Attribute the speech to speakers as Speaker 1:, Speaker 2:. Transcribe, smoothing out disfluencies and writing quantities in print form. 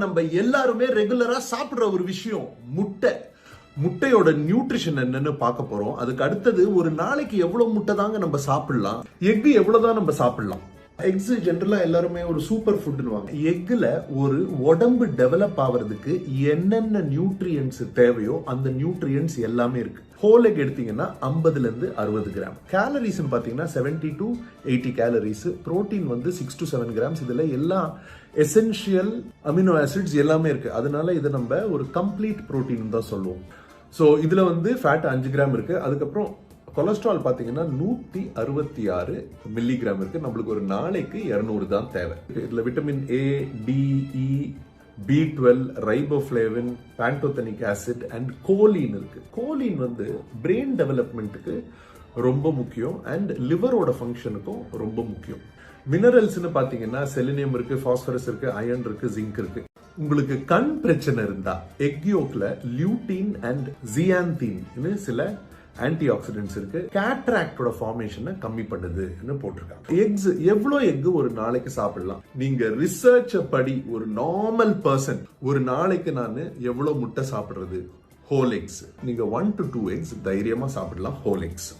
Speaker 1: நம்ம எல்லாருமே ரெகுலரா சாப்பிடுற ஒரு விஷயம் முட்டை. முட்டையோட நியூட்ரிஷன் என்னன்னு பார்க்க போறோம். அதுக்கு அடுத்தது ஒரு நாளைக்கு எவ்வளவு முட்டை தாங்க நம்ம சாப்பிடலாம், எக் எவ்வளவுதான் நம்ம சாப்பிடலாம். எக்ஸ் ஜென்ரலா எல்லாருமே ஒரு சூப்பர் ஃபுட்னுவாங்க. எக்ல ஒரு உடம்பு டெவலப் ஆகிறதுக்கு என்னென்ன நியூட்ரியன்ஸ் தேவையோ அந்த நியூட்ரியன்ஸ் எல்லாமே இருக்கு. ஹோல் எக் எடுத்தீங்கன்னா 50 இருந்து 60 கிராம். கேலரிஸ் பாத்தீங்கன்னா 70 to 80 calories. Protein 6 to 7 grams. இதுல எல்லா எசென்ஷியல் அமினோ ஆசிட்ஸ் எல்லாமே இருக்கு. அதனால இதை நம்ம ஒரு கம்ப்ளீட் புரோட்டீன் தான் சொல்லுவோம். ஸோ இதுல ஃபேட் 5 கிராம் இருக்கு. அதுக்கப்புறம் கொலஸ்ட்ரால் பாத்தீங்கன்னா 166 மில்லிகிராம் இருக்கு. நம்மளுக்கு ஒரு நாளைக்கு 200 தான் தேவை. இதுல vitamin A, D, E, B12, riboflavin, pantothenic acid and choline இருக்கு. கோலின் பிரெயின் டெவலப்மெண்ட்டுக்கு ரொம்ப முக்கியம் அண்ட் லிவரோட ஃபங்க்ஷனுக்கும் ரொம்ப முக்கியம். மினரல்ஸ்னு பாத்தீங்கன்னா செலினியம் இருக்கு, பாஸ்பரஸ் இருக்கு, அயர்ன் இருக்கு, ஜிங்க் இருக்கு. உங்களுக்கு கண் பிரச்சனை இருந்தா எக் யோக்ல லியூட்டின் அண்ட் ஜியாந்தீன் சில ஆன்டி ஆக்சிடென்ட்ஸ் இருக்கு. கேட்ராக்டோட ஃபார்மேஷனை கம்மி பண்ணுதுன்னு போட்டிருக்காங்க. எக்ஸ் எவ்வளவு எக் ஒரு நாளைக்கு சாப்பிடலாம்? நீங்க ரிசர்ச் படி ஒரு நார்மல் பர்சன் ஒரு நாளைக்கு நான் எவ்வளவு முட்டை சாப்பிடுறது? ஹோல் எக்ஸ் நீங்க 1 to 2 எக்ஸ் தைரியமா சாப்பிடலாம். Whole X